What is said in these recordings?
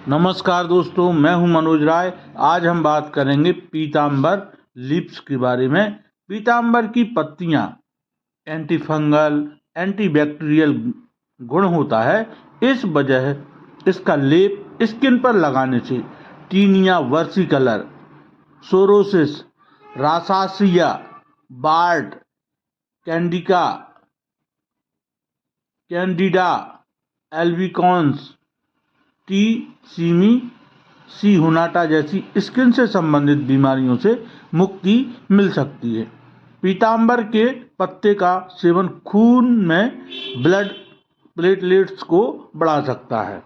नमस्कार दोस्तों, मैं हूं मनोज राय। आज हम बात करेंगे पीतांबर लीव्स के बारे में। पीतांबर की पत्तियां एंटी फंगल, एंटीबैक्टीरियल गुण होता है। इस वजह इसका लेप स्किन पर लगाने से टीनिया वर्सिकलर, सोरोसिस, रासासिया, बार्ट, कैंडिडा एल्बिकॉन्स, टी सीमी, सी हुनाटा जैसी स्किन से संबंधित बीमारियों से मुक्ति मिल सकती है। पीतांबर के पत्ते का सेवन खून में ब्लड प्लेटलेट्स को बढ़ा सकता है।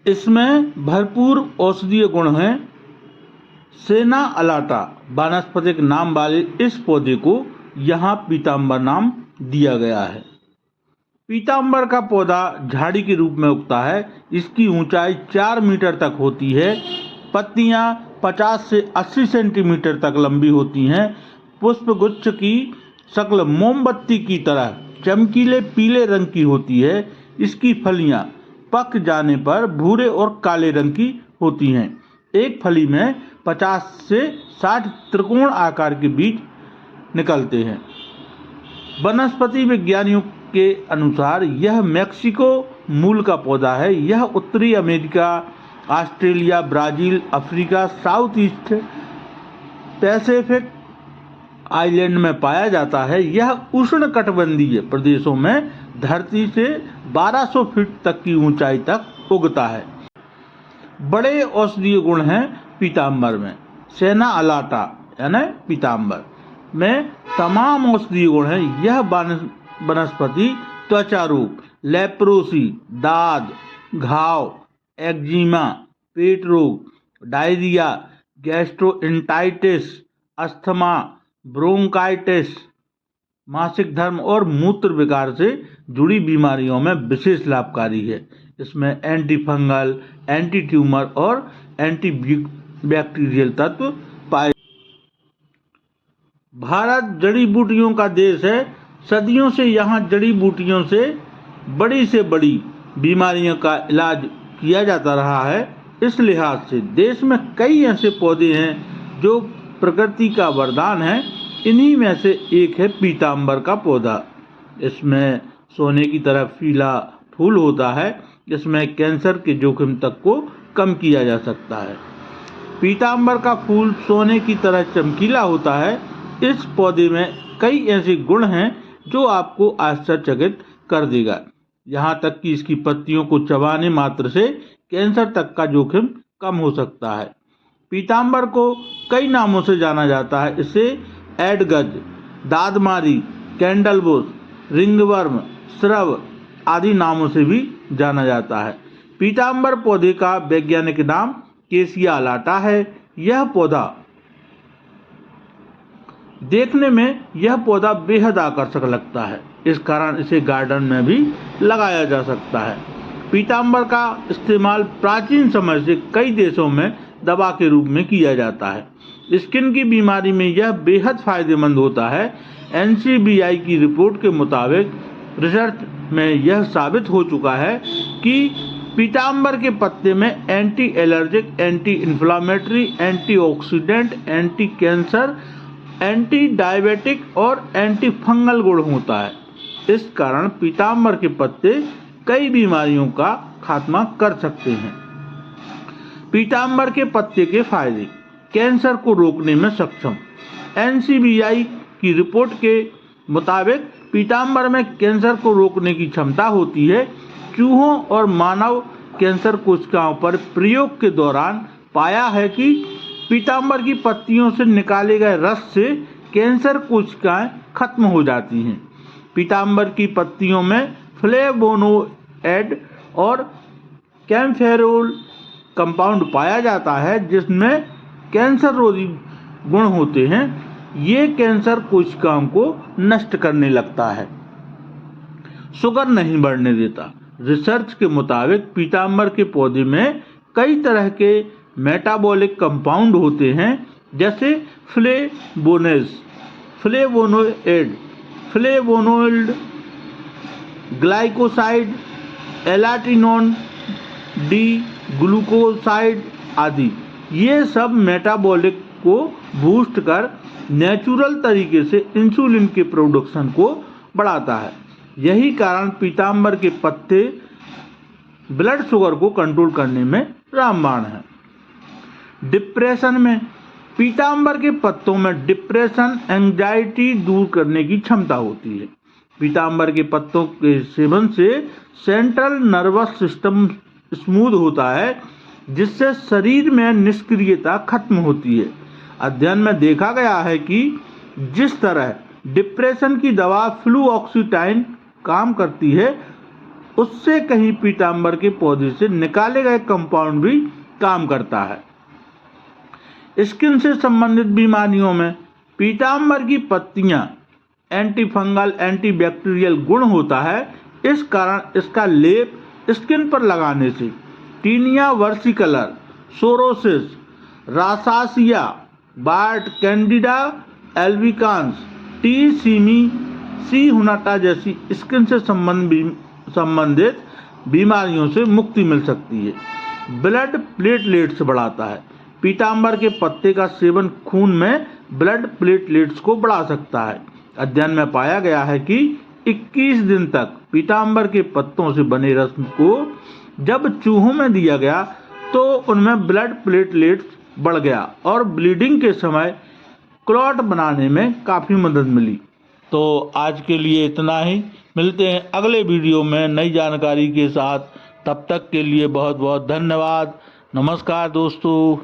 इसमें भरपूर औषधीय गुण हैं। सेना अलाटा वानस्पतिक नाम वाले इस पौधे को यहाँ पीतांबर नाम दिया गया है। पीतांबर का पौधा झाड़ी के रूप में उगता है। इसकी ऊंचाई 4 मीटर तक होती है। पत्तियां 50 से 80 सेंटीमीटर तक लंबी होती हैं। पुष्पगुच्छ की शक्ल मोमबत्ती की तरह चमकीले पीले रंग की होती है। इसकी फलियां पक जाने पर भूरे और काले रंग की होती हैं। एक फली में 50 से 60 त्रिकोण आकार के बीज निकलते हैं। वनस्पति विज्ञानियों के अनुसार यह मैक्सिको मूल का पौधा है। यह उत्तरी America, Australia, Brazil, Africa, south east Pacific island में पाया जाता है। यह उष्णकटिबंधीय प्रदेशों में धरती से 1200 फीट तक की ऊंचाई तक उगता है। बड़े औषधीय गुण हैं पीतांबर में। सेना अलाटा यानी पीतांबर में तमाम औषधीय गुण हैं। यह वनस्पति त्वचा रोग, लेप्रोसी, दाद, घाव, एक्जिमा, पेट रोग, डायरिया, गैस्ट्रोएंटाइटिस, अस्थमा, ब्रोंकाइटिस, मासिक धर्म और मूत्र विकार से जुड़ी बीमारियों में विशेष लाभकारी है। इसमें एंटी फंगल, एंटी ट्यूमर और एंटी बैक्टीरियल तत्व पाए। भारत जड़ी बूटियों का देश है। सदियों से यहाँ जड़ी बूटियों से बड़ी बीमारियों का इलाज किया जाता रहा है। इस लिहाज से देश में कई ऐसे पौधे हैं जो प्रकृति का वरदान है। इन्हीं में से एक है पीतांबर का पौधा। इसमें सोने की तरह पीला फूल होता है। इसमें कैंसर के जोखिम तक को कम किया जा सकता है। पीतांबर का फूल सोने की तरह चमकीला होता है। इस पौधे में कई ऐसे गुण हैं जो आपको आश्चर्यचकित कर देगा। यहाँ तक कि इसकी पत्तियों को चबाने मात्र से कैंसर तक का जोखिम कम हो सकता है। पीतांबर को कई नामों से जाना जाता है। इसे एडगज, दादमारी, कैंडलबुश, रिंगवर्म, श्रव आदि नामों से भी जाना जाता है। पीतांबर पौधे का वैज्ञानिक नाम केसिया अलाटा है। यह पौधा देखने में बेहद आकर्षक लगता है। इस कारण इसे गार्डन में भी लगाया जा सकता है। पीतांबर का इस्तेमाल प्राचीन समय से कई देशों में दवा के रूप में किया जाता है। स्किन की बीमारी में यह बेहद फायदेमंद होता है। NCBI की रिपोर्ट के मुताबिक रिसर्च में यह साबित हो चुका है कि पीतांबर के पत्ते में anti allergic, anti inflammatory, antioxidant, anti cancer, anti diabetic और एंटी फंगल गुण होता है। इस कारण पीतांबर के पत्ते कई बीमारियों का खात्मा कर सकते हैं। पीतांबर के पत्ते के फायदे: कैंसर को रोकने में सक्षम। NCBI की रिपोर्ट के मुताबिक पीतांबर में कैंसर को रोकने की क्षमता होती है। चूहों और मानव कैंसर कोशिकाओं पर प्रयोग के दौरान पाया है कि पीतांबर की पत्तियों से निकाले गए रस से कैंसर कोशिकाएं खत्म हो जाती हैं। पीतांबर की पत्तियों में फ्लेवोनोइड और कैम्फेरोल कंपाउंड पाया जाता है जिसमें कैंसर रोधी गुण होते हैं। ये कैंसर कोशिकाओं को नष्ट करने लगता है, शुगर नहीं बढ़ने देता। रिसर्च के मुताबिक पीतांबर के पौधे में कई तरह के मेटाबॉलिक कंपाउंड होते हैं जैसे फ्लेवोनोइड, फ्लेवोनोइड, ग्लाइकोसाइड, एलाटिनोन, डी, ग्लूकोसाइड आदि, ये सब मेटाबॉलिक को बूस्ट कर नेचुरल तरीके से इंसुलिन के प्रोडक्शन को बढ़ाता है। यही कारण पीताम्बर के पत्ते ब्लड शुगर को कंट्रोल करने में रामबाण है। डिप्रेशन में पीताम्बर के पत्तों में डिप्रेशन, एंजाइटी दूर करने की क्षमता होती है। पीताम्बर के पत्तों के सेवन से सेंट्रल नर्वस सिस्टम स्मूथ होता है, जिससे शरीर में निष्क्रियता खत्म होती है। अध्ययन में देखा गया है कि जिस तरह डिप्रेशन की दवा फ्लूऑक्सीटाइन काम करती है, उससे कहीं पीताम्बर के पौधे से निकाले गए कंपाउंड भी काम करता है। स्किन से संबंधित बीमारियों में पीताम्बर की पत्तियां एंटी फंगल, एंटी बैक्टीरियल गुण होता है। इस कारण इसका लेप स्किन पर लगाने से टीनिया वर्सिकलर, सोरोसिस, रासासिया, बार्ट, कैंडिडा एल्बिकांस, टी सीमी, सी हुनाटा जैसी स्किन से संबंधित बीमारियों से मुक्ति मिल सकती है। ब्लड प्लेटलेट्स बढ़ाता है। पीताम्बर के पत्ते का सेवन खून में ब्लड प्लेटलेट्स को बढ़ा सकता है। अध्ययन में पाया गया है कि 21 दिन तक पीताम्बर के पत्तों से बने रस को जब चूहों में दिया गया तो उनमें ब्लड प्लेटलेट्स बढ़ गया और ब्लीडिंग के समय क्लॉट बनाने में काफ़ी मदद मिली। तो आज के लिए इतना ही। मिलते हैं अगले वीडियो में नई जानकारी के साथ। तब तक के लिए बहुत बहुत धन्यवाद। नमस्कार दोस्तों।